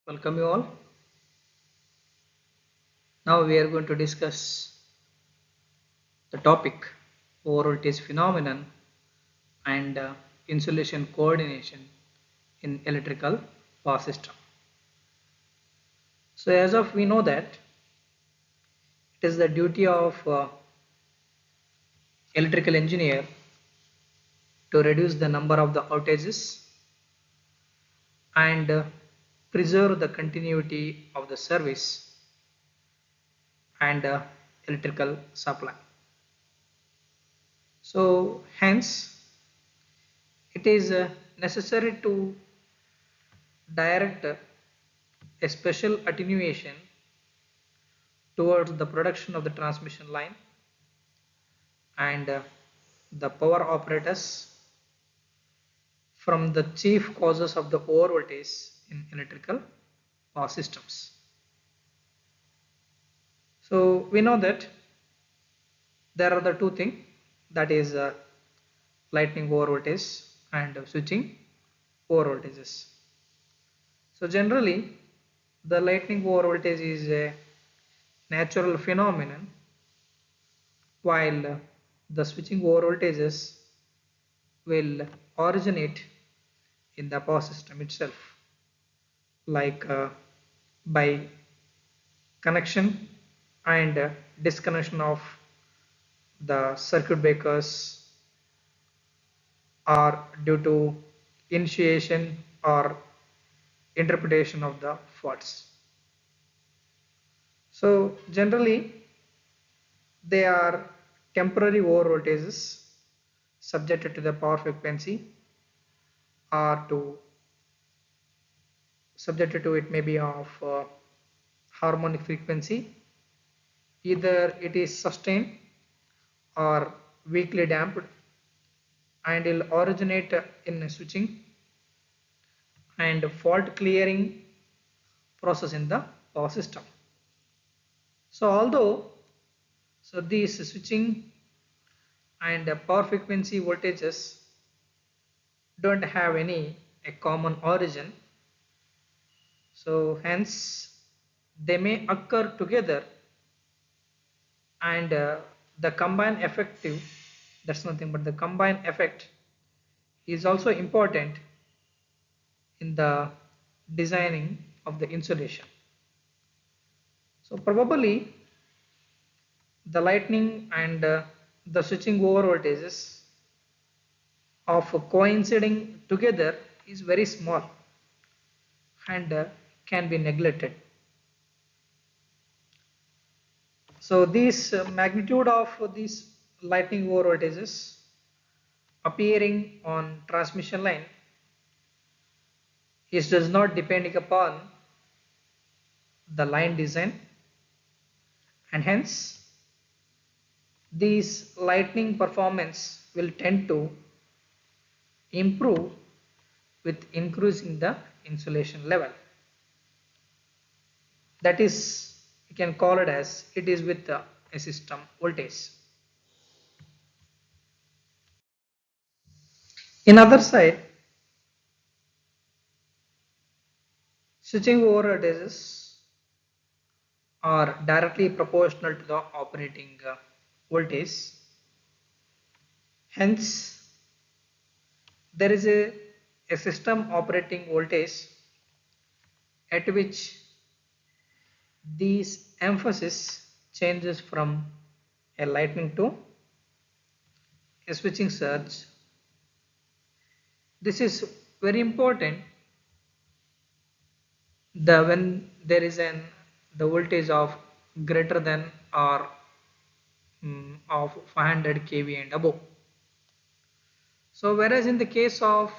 Welcome you all. Now we are going to discuss the topic over voltage phenomenon and insulation coordination in electrical power system. So as of we know that it is the duty of electrical engineer to reduce the number of the outages and preserve the continuity of the service and electrical supply. So hence it is necessary to direct a special attenuation towards the production of the transmission line and the power operators from the chief causes of the overvoltage in electrical power systems. So we know that there are the two things, that is lightning overvoltage and switching overvoltages. So generally the lightning overvoltage is a natural phenomenon, while the switching overvoltages will originate in the power system itself, like by connection and disconnection of the circuit breakers, or due to initiation or interpretation of the faults. So generally they are temporary overvoltages subjected to the power frequency, or to subjected to it may be of harmonic frequency. Either it is sustained or weakly damped, and will originate in a switching and fault clearing process in the power system. So although these switching and power frequency voltages don't have any a common origin, so hence they may occur together, and the combined effective, that's nothing but the combined effect is also important in the designing of the insulation. So probably the lightning and the switching over voltages of coinciding together is very small and can be neglected. So this magnitude of these lightning over voltages appearing on transmission line is does not depending upon the line design, and hence these lightning performance will tend to improve with increasing the insulation level. That is, you can call it as it is with a system voltage. In other side, switching over voltages are directly proportional to the operating voltage. Hence, there is a system operating voltage at which these emphasis changes from a lightning to a switching surge. This is very important when there is the voltage of greater than or of 500 kV and above. So whereas in the case of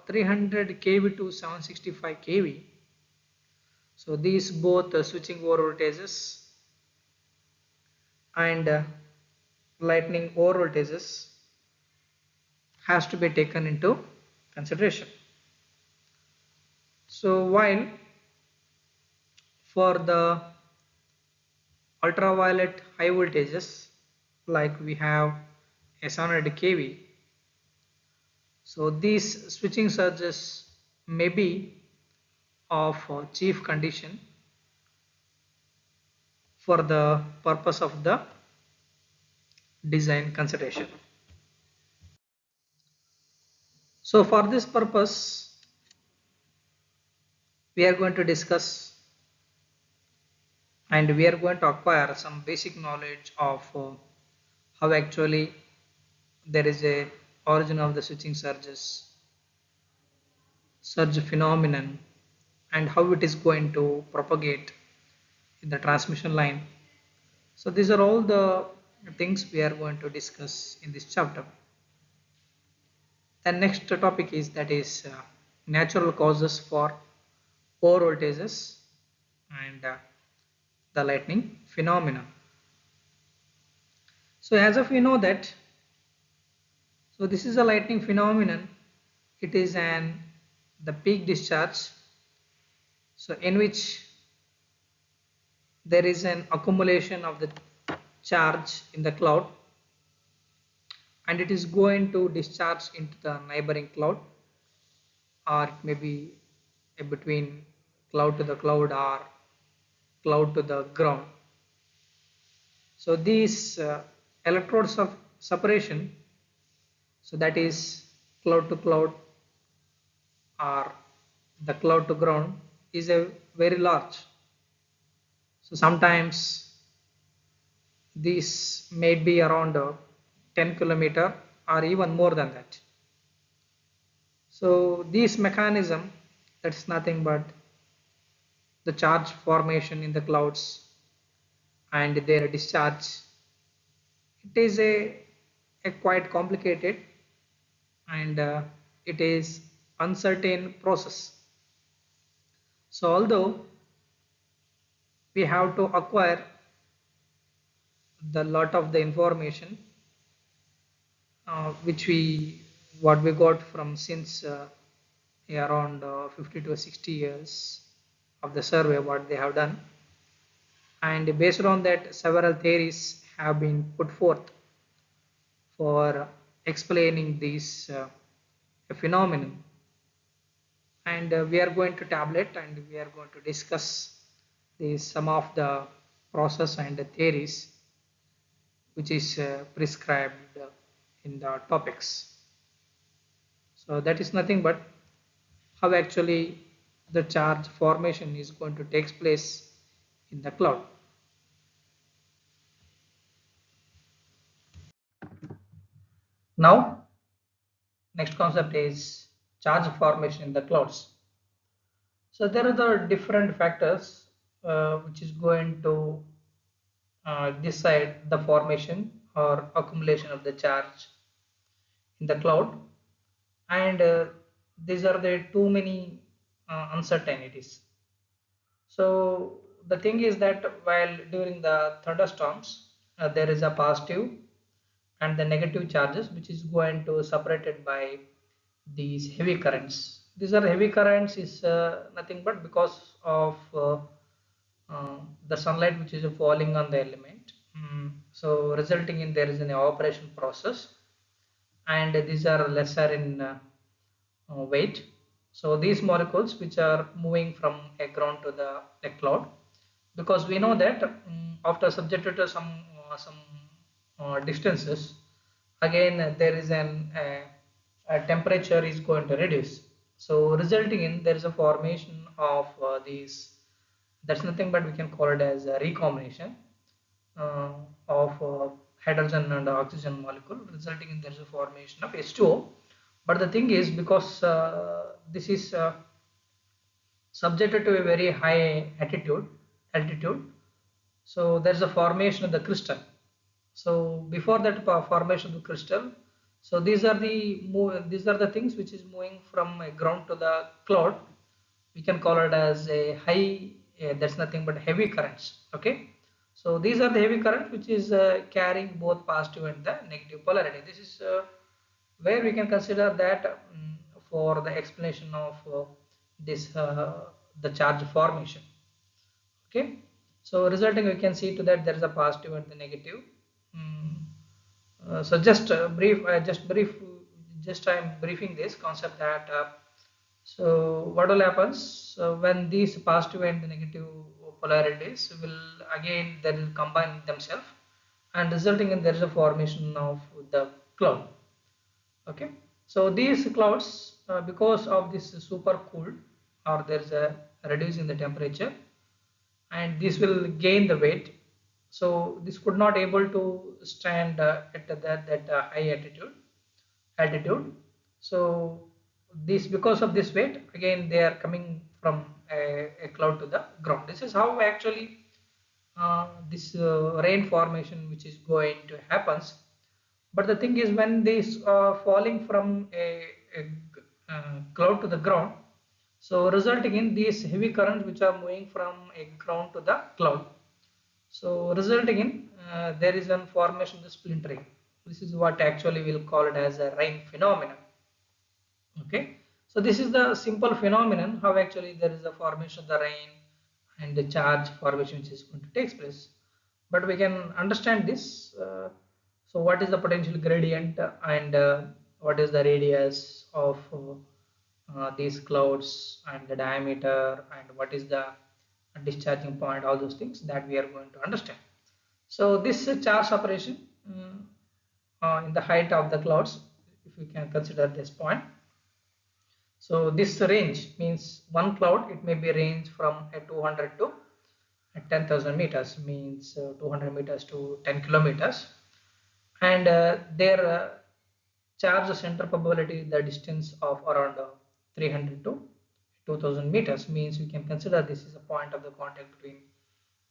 300 kV to 765 kV, so these both switching over voltages and lightning over voltages has to be taken into consideration. So while for the ultraviolet high voltages, like we have a 700 kV, so these switching surges may be of chief condition for the purpose of the design consideration. So for this purpose, we are going to discuss and we are going to acquire some basic knowledge of how actually there is a origin of the switching surge phenomenon, and how it is going to propagate in the transmission line. So these are all the things we are going to discuss in this chapter. The next topic is that is natural causes for poor voltages and the lightning phenomena. So as of we know that, so this is a lightning phenomenon. It is the peak discharge. So in which there is an accumulation of the charge in the cloud, and it is going to discharge into the neighboring cloud, or it may be between cloud to the cloud or cloud to the ground. So these electrodes of separation, so that is cloud to cloud or the cloud to ground, is a very large. So sometimes these may be around 10 kilometer or even more than that. So this mechanism, that's nothing but the charge formation in the clouds and their discharge. It is a quite complicated and it is uncertain process. So although we have to acquire the lot of the information which we what we got from since around 50 to 60 years of the survey what they have done, and based on that several theories have been put forth for explaining these phenomenon, and we are going to tablet and we are going to discuss some of the process and the theories which is prescribed in the topics. So that is nothing but how actually the charge formation is going to take place in the cloud. Now, next concept is charge formation in the clouds. So there are the different factors which is going to decide the formation or accumulation of the charge in the cloud, and these are the too many uncertainties. So the thing is that while during the thunderstorms there is a positive and the negative charges which is going to separated by these heavy currents. These are heavy currents is nothing but because of the sunlight which is falling on the element. So resulting in there is an evaporation process, and these are lesser in weight. So these molecules which are moving from a ground to the a cloud, because we know that after subjected to some distances, again there is a temperature is going to reduce. So resulting in there is a formation of these. That's nothing but we can call it as a recombination uh, of hydrogen and oxygen molecule, resulting in there is a formation of H2O. But the thing is, because this is subjected to a very high altitude, so there's a formation of the crystal. So before that formation of the crystal, so these are the things which is moving from a ground to the cloud. We can call it as a high. That's nothing but heavy currents. Okay. So these are the heavy currents which is carrying both positive and the negative polarity. This is where we can consider that for the explanation of this the charge formation. Okay, so resulting we can see to that there is a positive and the negative. Mm, so just brief just I am briefing this concept that So what will happen? So when these positive and the negative polarities will again they will combine themselves and resulting in there is a formation of the cloud. Okay, so these clouds because of this super cooled or there is a reduce in the temperature and this will gain the weight, so this could not able to stand at that high altitude. So this because of this weight again they are coming from a cloud to the ground. This is how actually this rain formation which is going to happens. But the thing is when this falling from a cloud to the ground, so resulting in these heavy currents which are moving from a ground to the cloud, so resulting in there is a formation of the splintering. This is what actually we'll call it as a rain phenomenon. Okay, so this is the simple phenomenon how actually there is a formation of the rain and the charge formation which is going to take place. But we can understand this. So what is the potential gradient and what is the radius of these clouds and the diameter and what is the discharging point, all those things that we are going to understand. So this charge separation in the height of the clouds, if we can consider this point. So this range means one cloud, it may be range from a 200 to 10,000 meters, means 200 meters to 10 kilometers. And their charge center probability, the distance of around 300 to 2000 meters, means we can consider this is a point of the contact between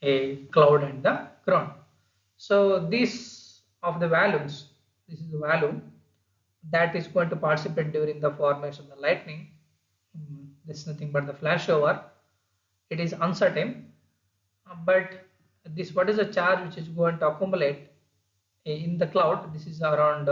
a cloud and the ground. So this of the volumes, this is the volume that is going to participate during the formation of the lightning. This is nothing but the flashover. It is uncertain, but this what is the charge which is going to accumulate in the cloud? This is around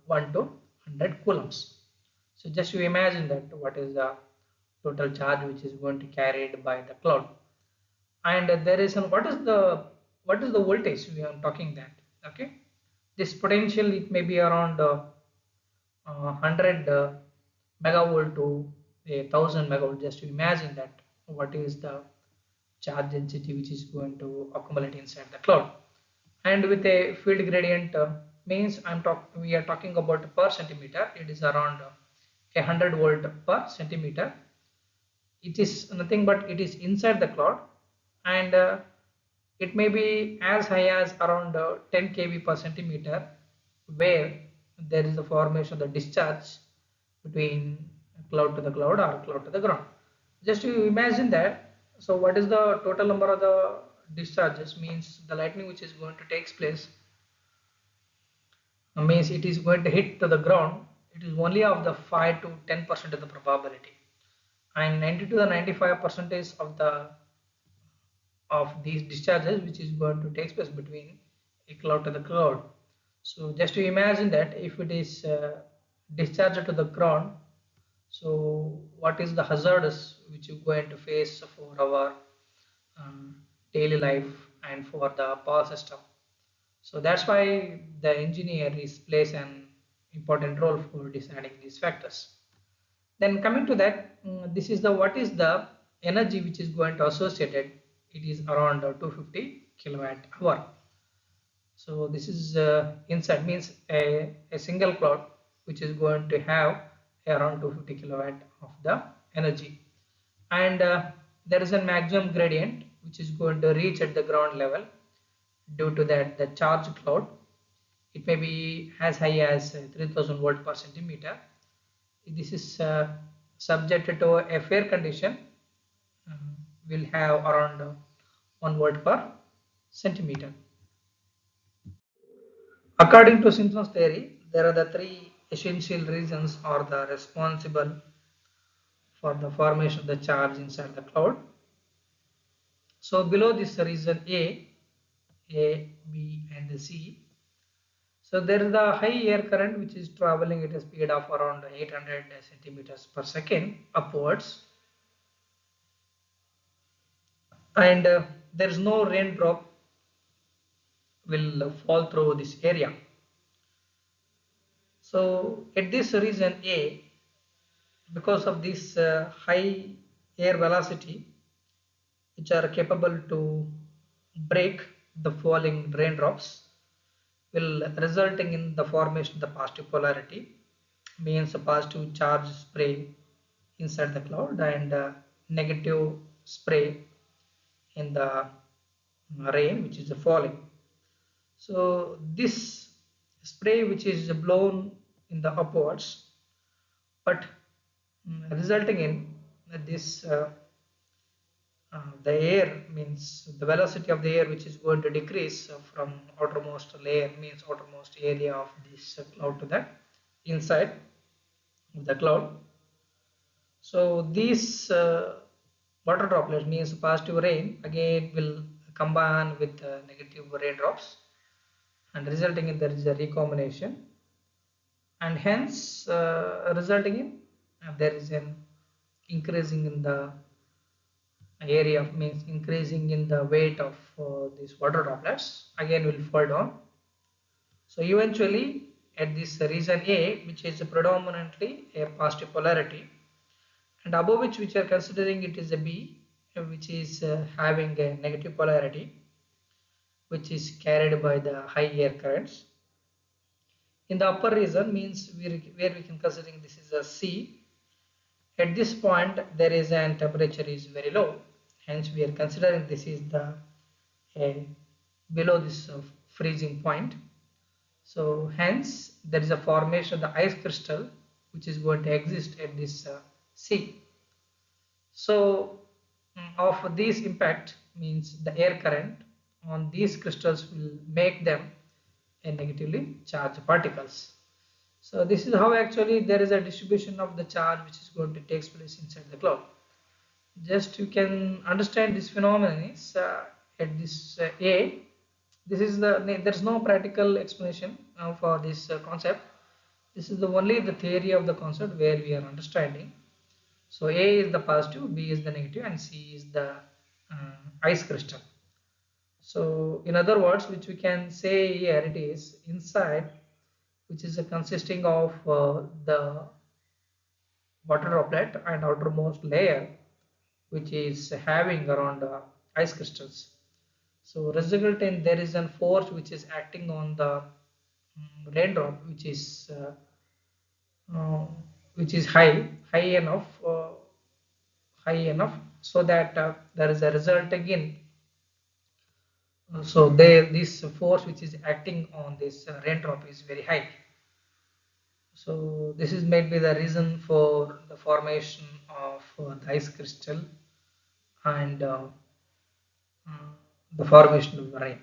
1 to 100 coulombs. So just you imagine that what is the total charge which is going to carried by the cloud, and there is an what is the voltage we are talking that. Okay, this potential it may be around 100 megavolt to a 1000 megavolt. Just to imagine that what is the charge density which is going to accumulate inside the cloud. And with a field gradient means we are talking about per centimeter, it is around 100 volt per centimeter. It is nothing but it is inside the cloud, and it may be as high as around 10 kV per centimeter, where there is a formation of the discharge between cloud to the cloud or cloud to the ground. Just to imagine that. So what is the total number of the discharges? Means the lightning which is going to take place means it is going to hit to the ground. It is only of the 5 to 10% of the probability, and 90 to the 95 percentage of these discharges which is going to take place between a cloud to the cloud. So just to imagine that if it is discharged to the ground, so what is the hazards which you're going to face for our um, daily life and for the power system. So that's why the engineer is plays an important role for deciding these factors. Then coming to that, this is the what is the energy which is going to associated. It is around 250 kilowatt hour. So this is inside means a single cloud which is going to have around 250 kilowatt of the energy, and there is a maximum gradient which is going to reach at the ground level. Due to that the charge cloud, it may be as high as 3000 volt per centimeter. This is subjected to a fair condition, uh, will have around 1 volt per centimeter. According to Simpson's theory, there are the three essential reasons are the responsible for the formation of the charge inside the cloud. So below this reason A, B and C. So there is the high air current which is traveling at a speed of around 800 centimeters per second upwards, and there is no raindrop will fall through this area. So at this region A, because of this high air velocity, which are capable to break the falling raindrops, will resulting in the formation of the positive polarity, means a positive charge spray inside the cloud and negative spray in the rain which is falling. So this spray which is blown in the upwards, but resulting in this the air, means the velocity of the air which is going to decrease from outermost layer, means outermost area of this cloud to the inside of the cloud. So these water droplets, means positive rain, again will combine with negative raindrops, and resulting in there is a recombination, and hence resulting in there is an increasing in the area, means increasing in the weight of these water droplets, again will fall down. So eventually at this region A, which is predominantly a positive polarity, and above which are considering it is a B, which is having a negative polarity, which is carried by the high air currents. In the upper region, means where we can considering this is a C. At this point there is an temperature is very low, hence we are considering this is the below this freezing point. So hence there is a formation of the ice crystal which is going to exist at this C. So of this impact, means the air current on these crystals will make them a negatively charged particles. So this is how actually there is a distribution of the charge which is going to take place inside the cloud. Just you can understand this phenomenon is at this A. This is there's no practical explanation for this concept. This is the only the theory of the concept where we are understanding. So A is the positive, B is the negative, and C is the ice crystal. So in other words, which we can say here, it is inside, which is consisting of the water droplet and outermost layer, which is having around ice crystals. So result in there is a force which is acting on the raindrop, uh, which is high enough, so that there is a result again. So this force which is acting on this raindrop is very high. So this is maybe the reason for the formation of the ice crystal and the formation of the rain.